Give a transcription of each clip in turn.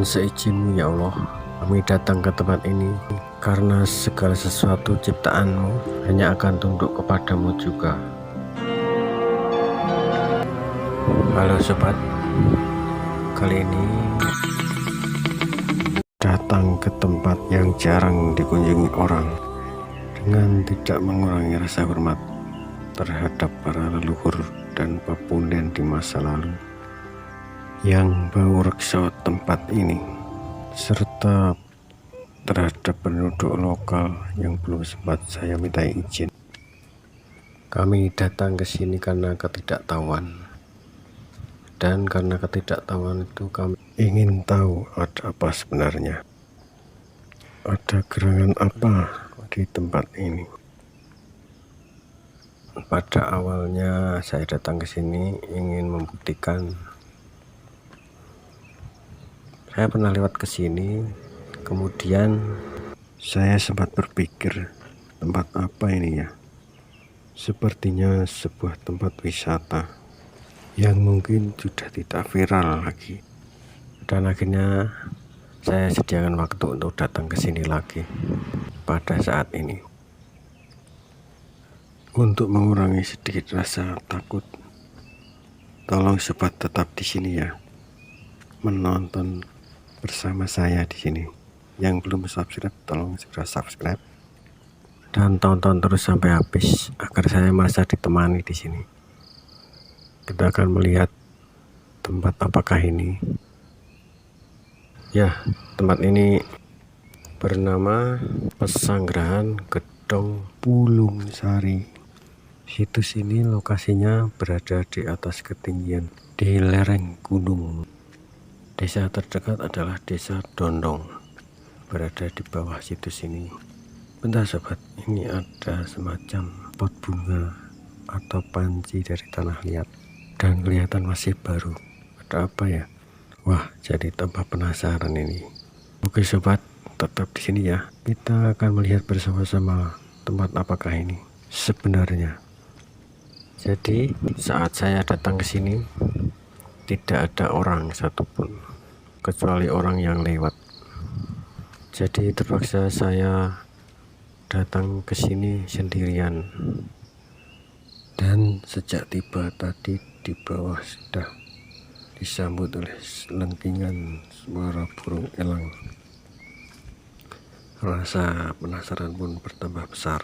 Mohon seizin-Mu ya Allah, kami datang ke tempat ini karena segala sesuatu ciptaan-Mu hanya akan tunduk kepadamu juga. Halo sobat, kali ini datang ke tempat yang jarang dikunjungi orang dengan tidak mengurangi rasa hormat terhadap para leluhur dan pepunden di masa lalu yang bau reksa tempat ini, serta terhadap penduduk lokal yang belum sempat saya minta izin. Kami datang ke sini karena ketidaktahuan, dan karena ketidaktahuan itu kami ingin tahu ada apa sebenarnya, ada gerangan apa di tempat ini. Pada awalnya saya datang ke sini ingin membuktikan. Saya pernah lewat ke sini, kemudian saya sempat berpikir, tempat apa ini ya? Sepertinya sebuah tempat wisata yang mungkin sudah tidak viral lagi. Dan akhirnya saya sediakan waktu untuk datang ke sini lagi pada saat ini. Untuk mengurangi sedikit rasa takut, tolong sobat tetap di sini ya, menonton bersama saya di sini. Yang belum subscribe, tolong segera subscribe dan tonton terus sampai habis agar saya merasa ditemani di sini. Kita akan melihat tempat apakah ini. Ya, tempat ini bernama Pesanggerahan Gedong Pulung Sari. Situs ini lokasinya berada di atas ketinggian di lereng gunung. Desa terdekat adalah Desa Dondong, berada di bawah situs ini. Bentar sobat, ini ada semacam pot bunga atau panci dari tanah liat dan kelihatan masih baru. Ada apa ya? Wah, jadi tambah penasaran ini. Oke sobat, tetap di sini ya. Kita akan melihat bersama-sama tempat apakah ini sebenarnya. Jadi saat saya datang ke sini tidak ada orang satupun kecuali orang yang lewat. Jadi terpaksa saya datang ke sini sendirian. Dan sejak tiba tadi di bawah sudah disambut oleh lentingan suara burung elang. Rasa penasaran pun bertambah besar.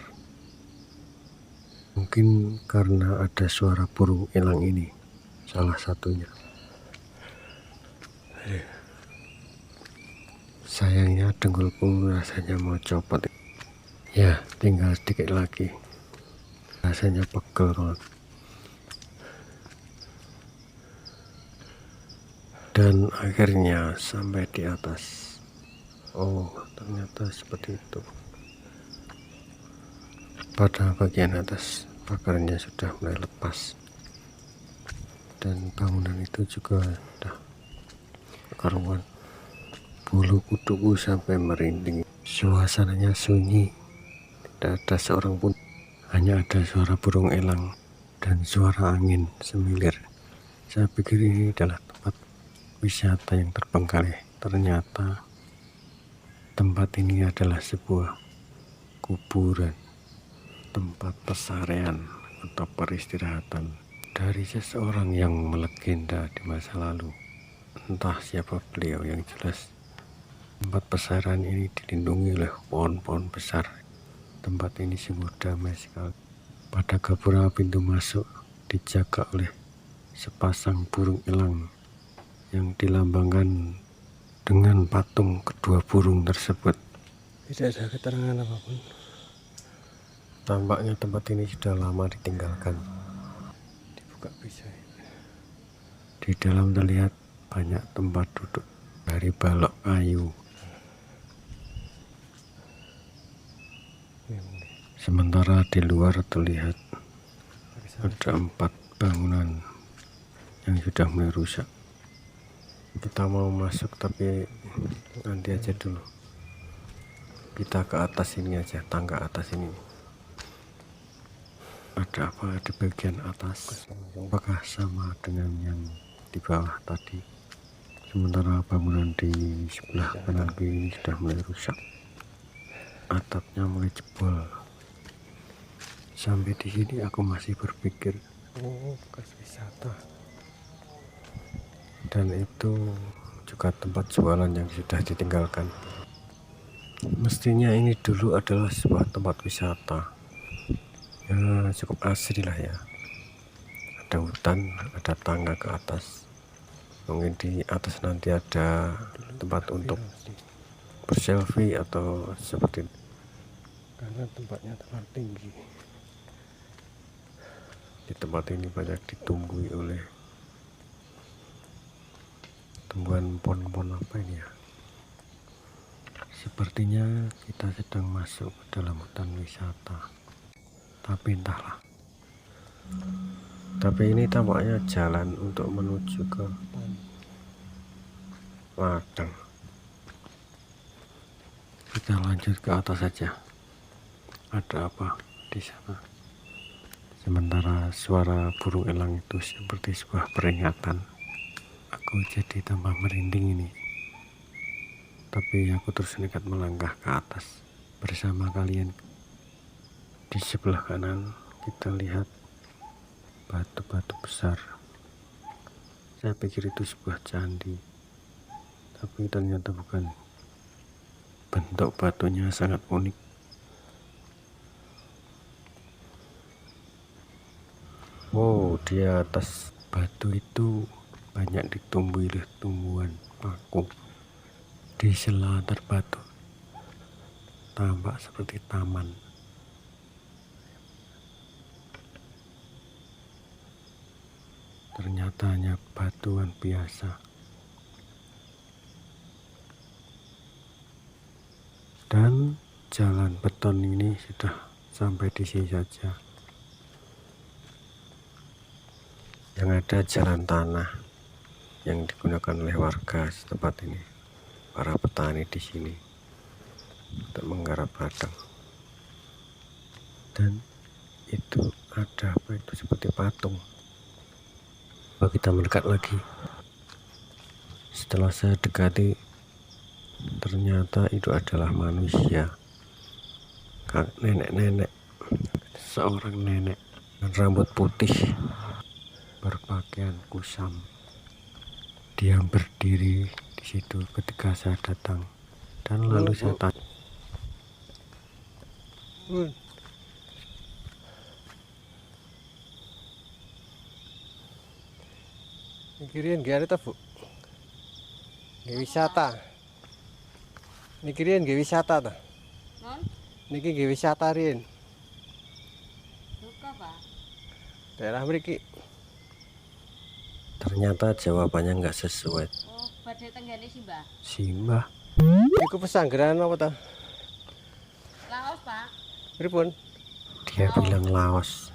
Mungkin karena ada suara burung elang ini salah satunya. Sayangnya dengkulku rasanya mau copot. Ya, tinggal sedikit lagi. Rasanya pegel banget. Dan akhirnya sampai di atas. Oh, ternyata seperti itu. Pada bagian atas pagarnya sudah mulai lepas. Dan bangunan itu juga sudah karuan. Bulu kuduku sampai merinding. Suasananya sunyi, tidak ada seorang pun, hanya ada suara burung elang dan suara angin semilir. Saya pikir ini adalah tempat wisata yang terbengkalai. Ternyata tempat ini adalah sebuah kuburan, tempat pesarian atau peristirahatan dari seseorang yang melegenda di masa lalu. Entah siapa beliau, yang jelas tempat pesarian ini dilindungi oleh pohon-pohon besar. Tempat ini sungguh damai sekali. Pada gapura pintu masuk dijaga oleh sepasang burung elang yang dilambangkan dengan patung kedua burung tersebut. Tidak ada keterangan apapun. Tampaknya tempat ini sudah lama ditinggalkan. Dibuka bisa. Di dalam terlihat banyak tempat duduk dari balok kayu. Sementara di luar terlihat ada 4 bangunan yang sudah mulai rusak. Kita mau masuk tapi nanti aja dulu. Kita ke atas ini aja, tangga atas ini. Ada apa di bagian atas? Apakah sama dengan yang di bawah tadi? Sementara bangunan di sebelah kanan kiri sudah mulai rusak, atapnya mulai jebol. Sampai di sini aku masih berpikir, oh, bekas wisata. Dan itu juga tempat jualan yang sudah ditinggalkan. Mestinya ini dulu adalah sebuah tempat wisata. Ya, cukup asri lah ya. Ada hutan, ada tangga ke atas. Mungkin di atas nanti ada tempat untuk berselfie atau seperti itu. Karena tempatnya terlalu tinggi. Di tempat ini banyak ditumbuhi oleh tumbuhan pohon-pohon apa ini ya. Sepertinya kita sedang masuk ke dalam hutan wisata. Tapi entahlah. Tapi ini tampaknya jalan untuk menuju ke ladang. Kita lanjut ke atas saja. Ada apa di sana? Sementara suara burung elang itu seperti sebuah peringatan. Aku jadi tambah merinding ini. Tapi aku terus nekat melangkah ke atas bersama kalian. Di sebelah kanan kita lihat batu-batu besar. Saya pikir itu sebuah candi, tapi ternyata bukan. Bentuk batunya sangat unik. Wow, di atas batu itu banyak ditumbuhi oleh tumbuhan paku. Di sela batu tampak seperti taman. Ternyata hanya batuan biasa. Dan jalan beton ini sudah sampai di sini saja. Yang ada jalan tanah yang digunakan oleh warga setempat ini, para petani di sini untuk menggarap ladang. Dan itu ada apa itu seperti patung. Kalau kita mendekat lagi, setelah saya dekati, ternyata itu adalah manusia. Nenek-nenek, seorang nenek dengan rambut putih, berpakaian kusam. Dia berdiri di situ ketika saya datang, dan lalu saya tanya, Mikirin gak ada Bu? Gak wisata. Mikirin gak wisata ta? Non? Niki gak wisata rin. Suka Pak? Daerah mriki. ternyata jawabannya nggak sesuai. Oh, badhe tenggene Simbah. Simbah, Iku pesanggeran apa ta? Laos Pak. Pripun? dia bilang Laos.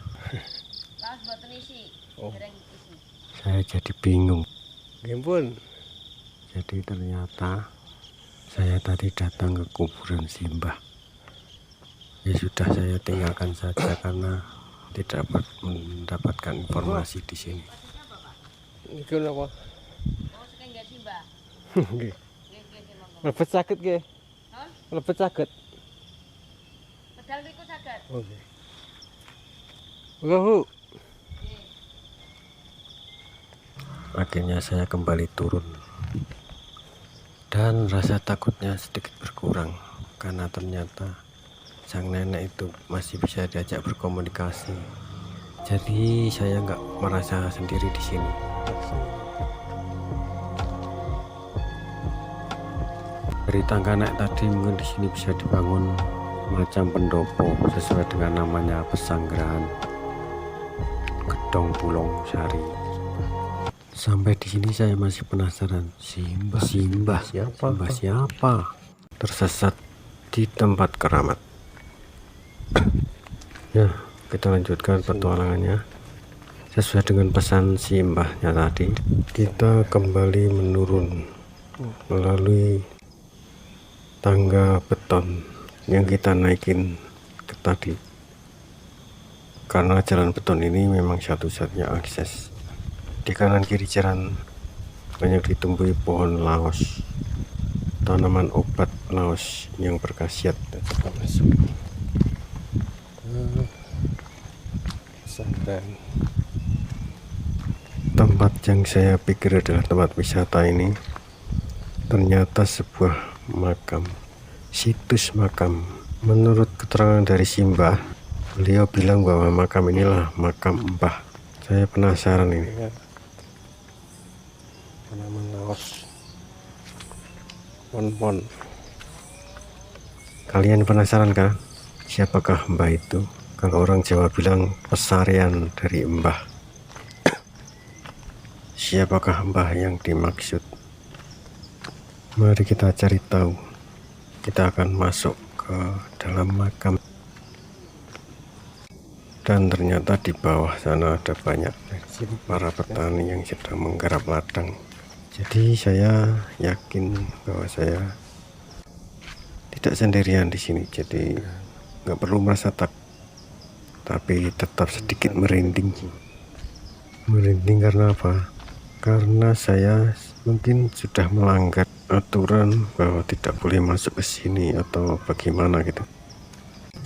Laos boten isi. Oh. Dereng isi. Saya jadi bingung. Nggih pun. Jadi ternyata saya tadi datang ke kuburan Simbah. Ya sudah, saya tinggalkan saja karena tidak dapat mendapatkan informasi di sini. Niku napa? Oh, sekengge Simbah. Nggih. Nggih, nggih, monggo. Mlebet saged nggih. Non? Mlebet saged. Pedal niku saged. Oh nggih. Bu. Nggih. Akhirnya saya kembali turun. Dan rasa takutnya sedikit berkurang karena ternyata sang nenek itu masih bisa diajak berkomunikasi. Jadi saya nggak merasa sendiri di sini. Dari tangga naik tadi mungkin di sini bisa dibangun macam pendopo sesuai dengan namanya Pesanggrahan Gedong Pulong Sari. Sampai di sini saya masih penasaran, Simbah siapa? Tersesat di tempat keramat. Ya, kita lanjutkan petualangannya sesuai dengan pesan Simbahnya tadi. Kita kembali menurun melalui tangga beton yang kita naikin ke tadi, karena jalan beton ini memang satu-satunya akses. Di kanan kiri jalan banyak ditumbuhi pohon laos, tanaman obat laos yang berkhasiat. Kita coba masuk ke pesantren. Tempat yang saya pikir adalah tempat wisata ini ternyata sebuah makam, situs makam. Menurut keterangan dari Simbah, beliau bilang bahwa makam inilah makam Mbah. Saya penasaran ini. Tanaman laos, pon-pon. Kalian penasaran kan? Siapakah Mbah itu? Kalau orang Jawa bilang pesarian dari Mbah. Siapakah Mbah yang dimaksud? Mari kita cari tahu. Kita akan masuk ke dalam makam. Dan ternyata di bawah sana ada banyak para petani yang sedang menggarap ladang. Jadi saya yakin bahwa saya tidak sendirian di sini. Jadi nggak perlu merasa takut, tapi tetap sedikit merinding. Merinding karena apa? Karena saya mungkin sudah melanggar aturan bahwa tidak boleh masuk ke sini atau bagaimana gitu.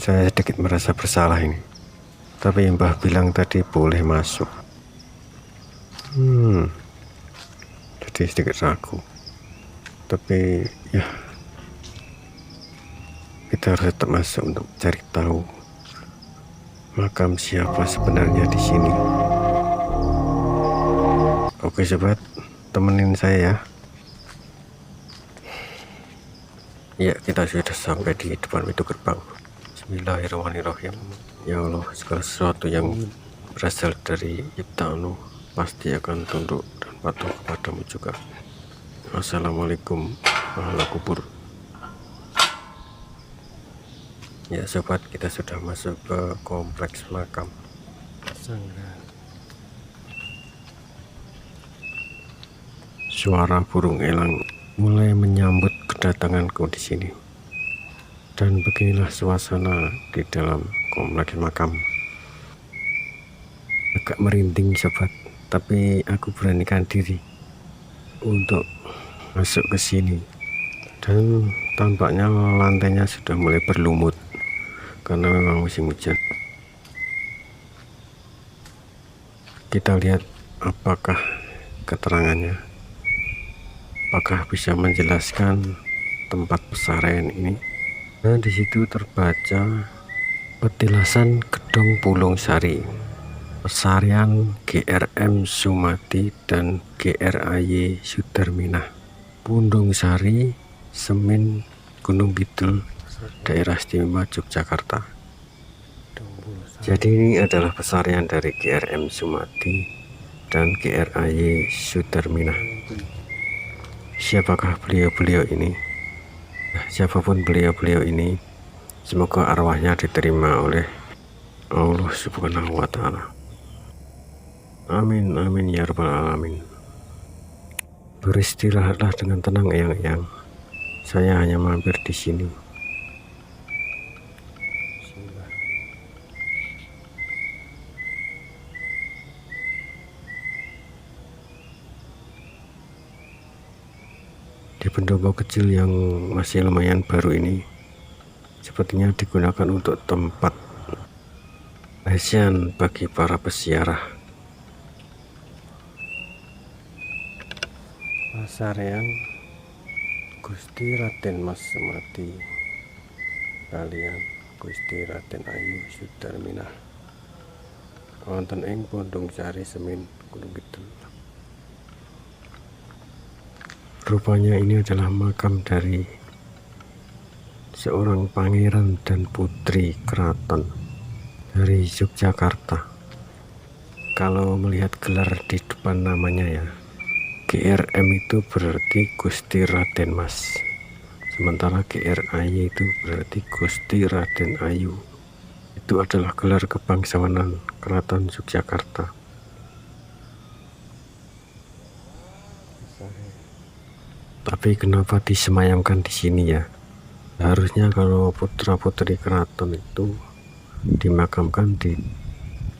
Saya sedikit merasa bersalah ini. Tapi Mbah bilang tadi boleh masuk. Jadi sedikit ragu. Tapi ya, kita harus tetap masuk untuk cari tahu makam siapa sebenarnya di sini. Oke sobat, temenin saya ya. Ya, kita sudah sampai di depan pintu gerbang. Bismillahirrahmanirrahim. Ya Allah, segala sesuatu yang berasal dari ciptaanmu pasti akan tunduk dan patuh kepadamu juga. Assalamualaikum ahla kubur. Ya sobat, kita sudah masuk ke kompleks makam pesantren. Suara burung elang mulai menyambut kedatanganku di sini. Dan beginilah suasana di dalam kompleks makam. Agak merinding sobat, tapi aku beranikan diri untuk masuk ke sini. Dan tampaknya lantainya sudah mulai berlumut karena memang musim hujan. Kita lihat apakah keterangannya. Apakah bisa menjelaskan tempat pesarian ini? Nah, di situ terbaca petilasan Gedong Pulung Sari, pesarian GRM Sumati dan GRAY Sudarminah, Pundung Sari, Semin, Gunung Kidul, Daerah Istimewa Yogyakarta. Jadi ini adalah pesarian dari GRM Sumati dan GRAY Sudarminah. Siapakah beliau-beliau ini? Nah, siapapun beliau-beliau ini, semoga arwahnya diterima oleh Allah Subhanahu wa Ta'ala. Amin, amin ya rabbal alamin. Beristirahatlah dengan tenang eyang-eyang. Saya hanya mampir di sini. Di pendopo kecil yang masih lumayan baru ini, sepertinya digunakan untuk tempat hasian bagi para peziarah. Pesarian Gusti Raden Mas Semati kalian Gusti Raden Ayu Sudarminah wonten ing Pundung Sari Semin Gunung Kidul. Rupanya ini adalah makam dari seorang pangeran dan putri keraton dari Yogyakarta. Kalau melihat gelar di depan namanya ya, GRM itu berarti Gusti Raden Mas, sementara GRAY itu berarti Gusti Raden Ayu. Itu adalah gelar kebangsawanan Keraton Yogyakarta. Tapi kenapa disemayamkan di sini ya? Harusnya kalau putra-putri keraton itu dimakamkan di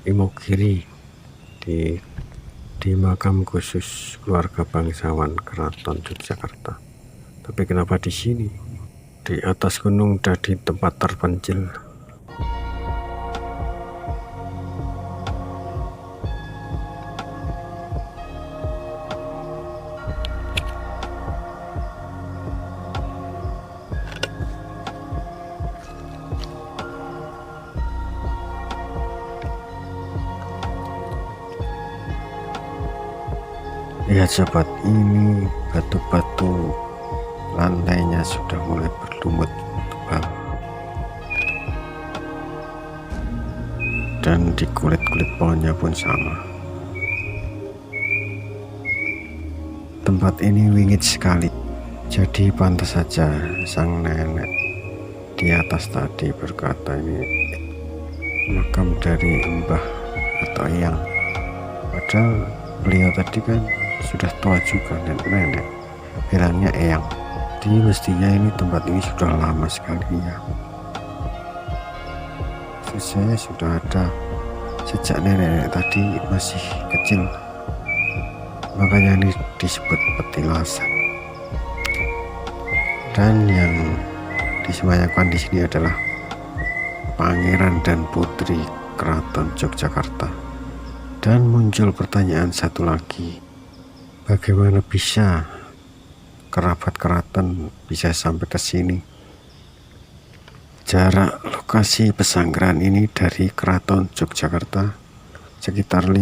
Imogiri, di di makam khusus keluarga bangsawan Keraton Yogyakarta. Tapi kenapa di sini? Di atas gunung dan di tempat terpencil. Lihat sobat, ini batu-batu lantainya sudah mulai berlumut tebal, dan di kulit-kulit pohonnya pun sama. Tempat ini wingit sekali, jadi pantas saja sang nenek di atas tadi berkata ini makam dari mbah atau eyang. Padahal beliau tadi kan sudah tua juga, nenek bilangnya eyang. Jadi mestinya ini tempat ini sudah lama sekali ya. Saya sudah ada sejak nenek tadi masih kecil, makanya ini disebut petilasan. Dan yang disemayamkan di sini adalah pangeran dan putri Keraton Yogyakarta. Dan muncul pertanyaan satu lagi, bagaimana bisa kerabat keraton bisa sampai ke sini? Jarak lokasi pesanggrahan ini dari Keraton Yogyakarta sekitar 50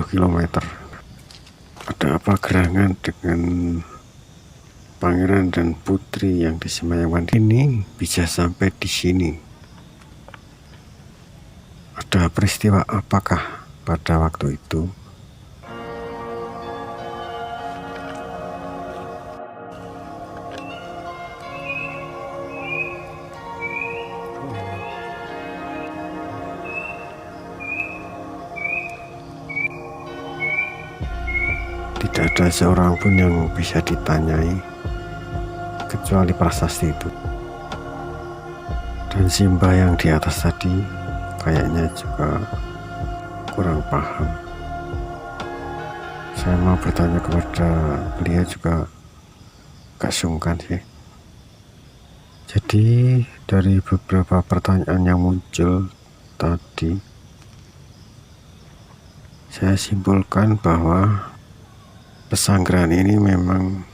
km. Ada apa gerangan dengan pangeran dan putri yang disemayamkan ini bisa sampai di sini? Ada peristiwa apakah pada waktu itu? Tidak ada seorang pun yang bisa ditanyai kecuali prasasti itu. Dan Simba yang di atas tadi kayaknya juga kurang paham. Saya mau bertanya kepada beliau juga gak sungkan sih. Jadi dari beberapa pertanyaan yang muncul tadi, saya simpulkan bahwa pesanggrahan ini memang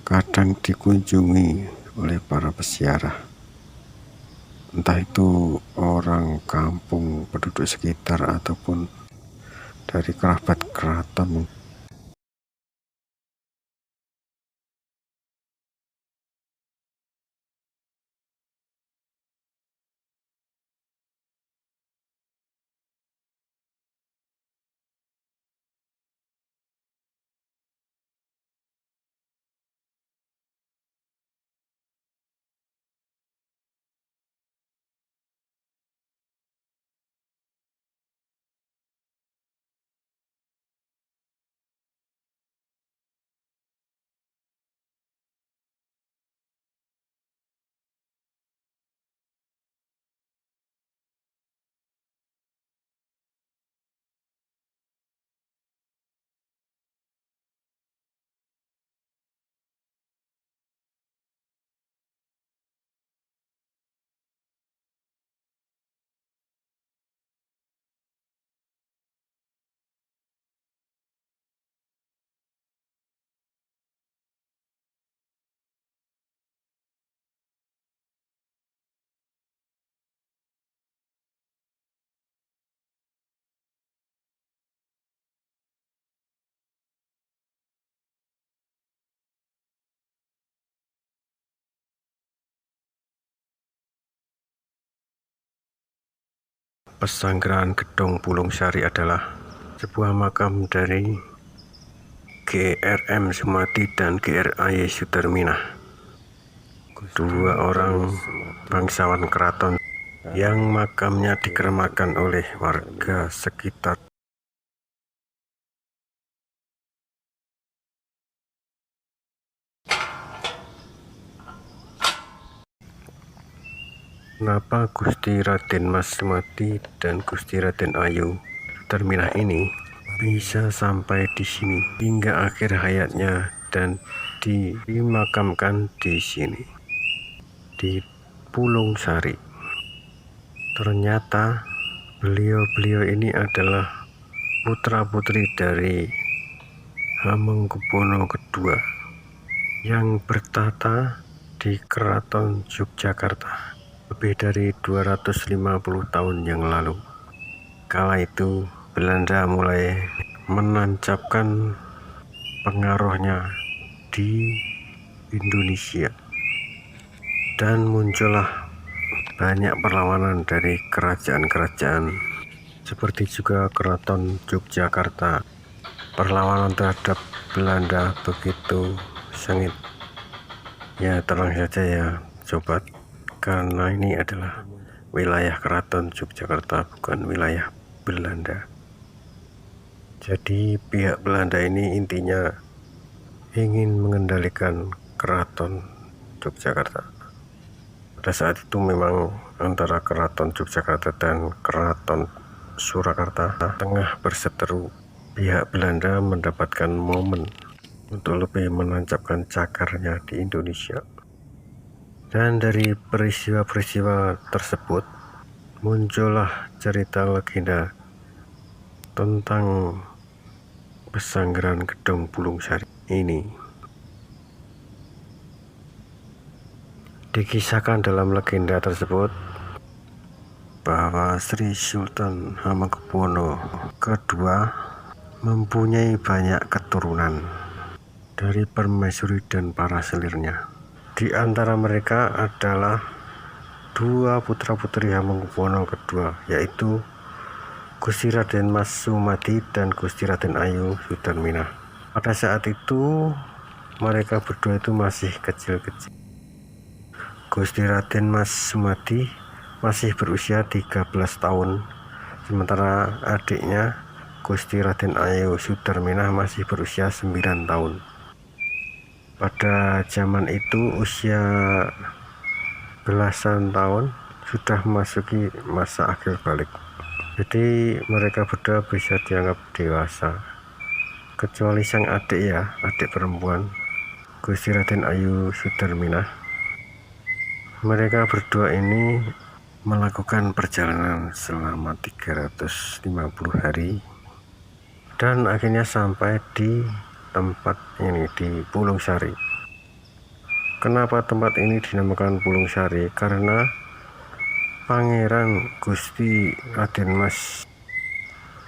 kadang dikunjungi oleh para peziarah, entah itu orang kampung, penduduk sekitar, ataupun dari kerabat keraton. Pesanggrahan Gedong Pulung Sari adalah sebuah makam dari GRM Sumati dan GRAY Sudarminah, dua orang bangsawan keraton yang makamnya dikeramakan oleh warga sekitar. Kenapa Gusti Raden Mas Sumati dan Gusti Raden Ayu Sudarminah ini bisa sampai di sini hingga akhir hayatnya dan dimakamkan di sini di Pulung Sari. Ternyata beliau-beliau ini adalah putra-putri dari Hamengkubuwono II yang bertahta di Keraton Yogyakarta lebih dari 250 tahun yang lalu. Kala itu Belanda mulai menancapkan pengaruhnya di Indonesia dan muncullah banyak perlawanan dari kerajaan-kerajaan seperti juga Keraton Yogyakarta. Perlawanan terhadap Belanda begitu sengit. Ya tenang saja ya sobat, karena ini adalah wilayah Keraton Yogyakarta, bukan wilayah Belanda. Jadi pihak Belanda ini intinya ingin mengendalikan Keraton Yogyakarta. Pada saat itu memang antara Keraton Yogyakarta dan Keraton Surakarta tengah berseteru. Pihak Belanda mendapatkan momen untuk lebih menancapkan cakarnya di Indonesia. Dan dari peristiwa-peristiwa tersebut muncullah cerita legenda tentang pesanggeran Gedong Pulung Sari ini. Dikisahkan dalam legenda tersebut bahwa Sri Sultan Hamengkubuwono II mempunyai banyak keturunan dari permaisuri dan para selirnya. Di antara mereka adalah dua putra-putri Hamengkubuwono II, yaitu Gusti Raden Mas Sumadi dan Gusti Raden Ayu Sudarminah. Pada saat itu mereka berdua itu masih kecil-kecil. Gusti Raden Mas Sumadi masih berusia 13 tahun, sementara adiknya Gusti Raden Ayu Sudarminah masih berusia 9 tahun. Pada zaman itu usia belasan tahun sudah memasuki masa akhir balik. Jadi mereka berdua bisa dianggap dewasa, kecuali sang adik ya, adik perempuan Gusti Raden Ayu Sudarminah. Mereka berdua ini melakukan perjalanan selama 350 hari dan akhirnya sampai di tempat ini, di Pulung Sari. Kenapa tempat ini dinamakan Pulung Sari? Karena Pangeran Gusti Raden Mas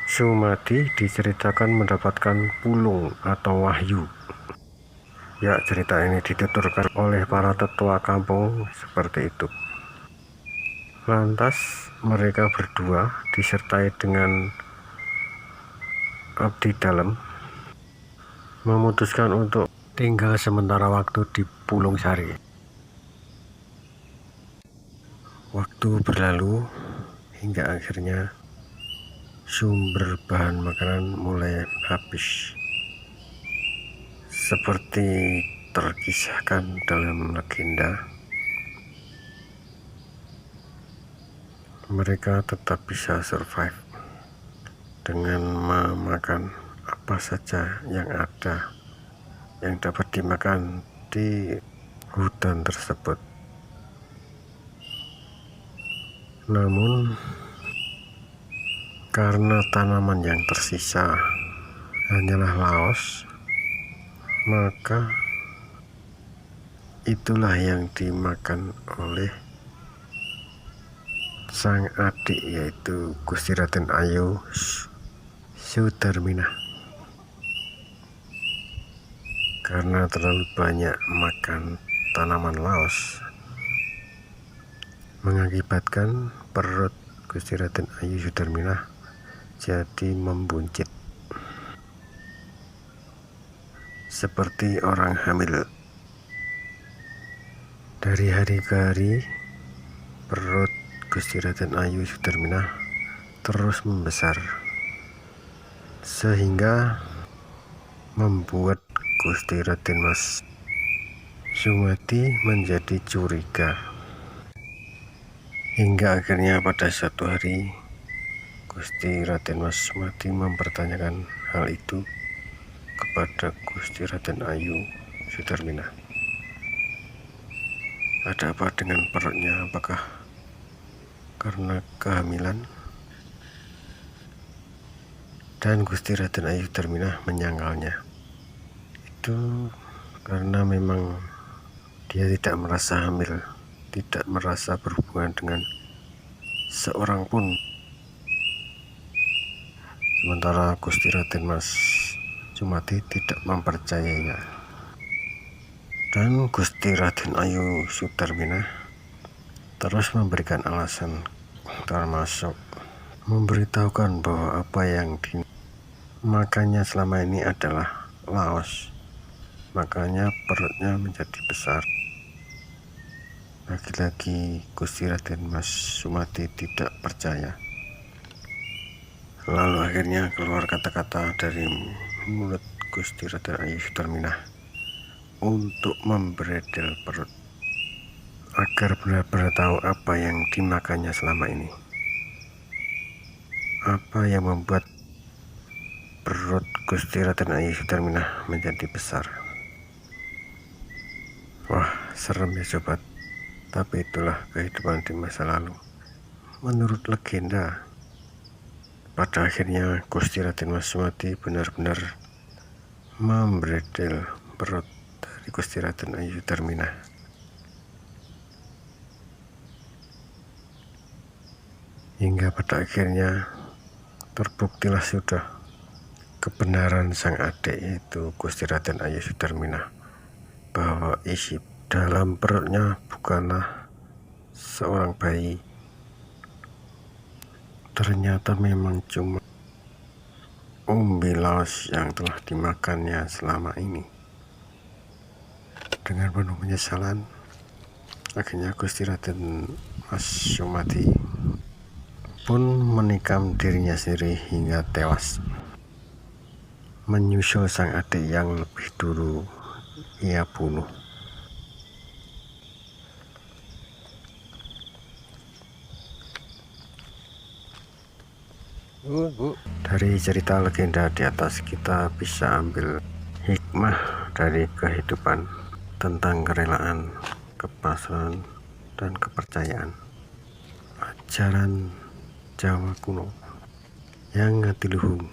Sumadi diceritakan mendapatkan pulung atau wahyu. Ya, cerita ini dituturkan oleh para tetua kampung seperti itu. Lantas mereka berdua disertai dengan abdi dalam memutuskan untuk tinggal sementara waktu di Pulung Sari. Waktu berlalu hingga akhirnya sumber bahan makanan mulai habis. Seperti terkisahkan dalam legenda, mereka tetap bisa survive dengan memakan apa saja yang ada yang dapat dimakan di hutan tersebut. Namun karena tanaman yang tersisa hanyalah laos, maka itulah yang dimakan oleh sang adik, yaitu Gusti Raden Ayu Sudarminah. Karena terlalu banyak makan tanaman laos, mengakibatkan perut Gusti Raden Ayu Sudarminah jadi membuncit seperti orang hamil. Dari hari ke hari perut Gusti Raden Ayu Sudarminah terus membesar, sehingga membuat Gusti Raden Mas Sumadi menjadi curiga. Hingga akhirnya pada suatu hari Gusti Raden Mas Sumati mempertanyakan hal itu kepada Gusti Raden Ayu Sudarmina. Ada apa dengan perutnya? Apakah karena kehamilan? Dan Gusti Raden Ayu Sudarmina menyangkalnya. Itu karena memang dia tidak merasa hamil, tidak merasa berhubungan dengan seorang pun. Sementara Gusti Raden Mas Sumati tidak mempercayainya. Dan Gusti Raden Ayu Sudarmina terus memberikan alasan, termasuk memberitahukan bahwa apa yang dimakannya selama ini adalah laos, makanya perutnya menjadi besar. Lagi-lagi Gusti Raden Mas Sumati tidak percaya. Lalu akhirnya keluar kata-kata dari mulut Gusti Raden Ayu Sudarmina untuk membredel perut agar benar-benar tahu apa yang dimakannya selama ini, apa yang membuat perut Gusti Raden Ayu Sudarmina menjadi besar. Wah, serem ya sobat, tapi itulah kehidupan di masa lalu. Menurut legenda, pada akhirnya Gusti Raden Mas Sumati benar-benar membredel perut dari Gusti Raden Ayu Sudarmina. Hingga pada akhirnya terbuktilah sudah kebenaran sang adik, yaitu Gusti Raden Ayu Sudarmina, bahwa isi dalam perutnya bukanlah seorang bayi. Ternyata memang cuma umbi laos yang telah dimakannya selama ini. Dengan penuh penyesalan, akhirnya Gusti Raden Mas Sumati pun menikam dirinya sendiri hingga tewas, menyusul sang adik yang lebih dulu ia bunuh. Bu. Dari cerita legenda di atas kita bisa ambil hikmah dari kehidupan tentang kerelaan, kepasrahan, dan kepercayaan. Ajaran Jawa kuno yang ngatiluhung.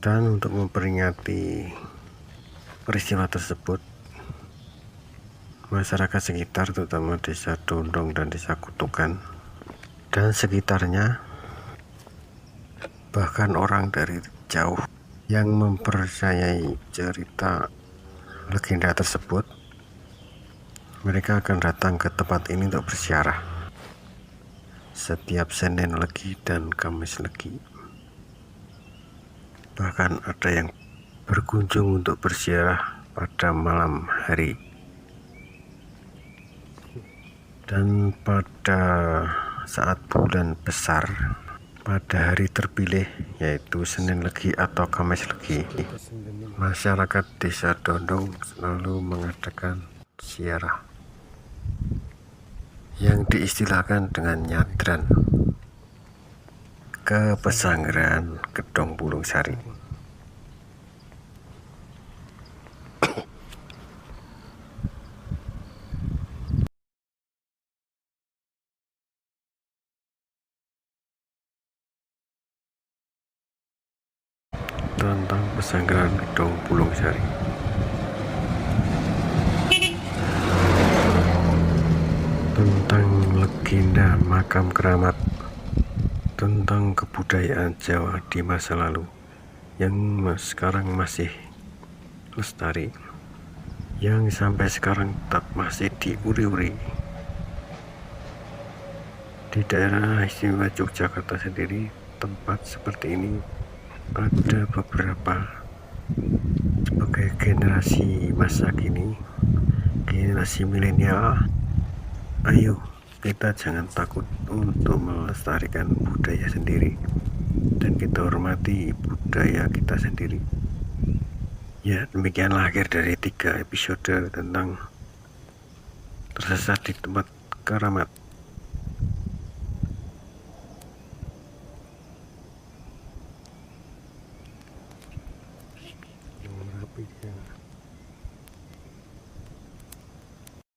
Dan untuk memperingati peristiwa tersebut, masyarakat sekitar, terutama desa Dondong dan desa Kutukan dan sekitarnya, bahkan orang dari jauh yang mempercayai cerita legenda tersebut, mereka akan datang ke tempat ini untuk berziarah setiap Senin Legi dan Kamis Legi. Bahkan ada yang berkunjung untuk berziarah pada malam hari. Dan pada saat bulan besar, pada hari terpilih, yaitu Senin Legi atau Kamis Legi, masyarakat desa Dondong selalu mengadakan ziarah yang diistilahkan dengan nyadran ke pesanggrahan Gedong Pulung Sari. Tentang pesanggrahan Gedong Pulung Sari. Tentang legenda makam keramat, tentang kebudayaan Jawa di masa lalu yang sekarang masih lestari, yang sampai sekarang tetap masih diuri-uri. Di daerah istimewa Yogyakarta sendiri, tempat seperti ini ada beberapa. Sebagai generasi masa kini, generasi milenial, ayo kita jangan takut untuk melestarikan budaya sendiri dan kita hormati budaya kita sendiri. Ya, demikianlah akhir dari 3 episode tentang tersesat di tempat keramat. Rapi dia.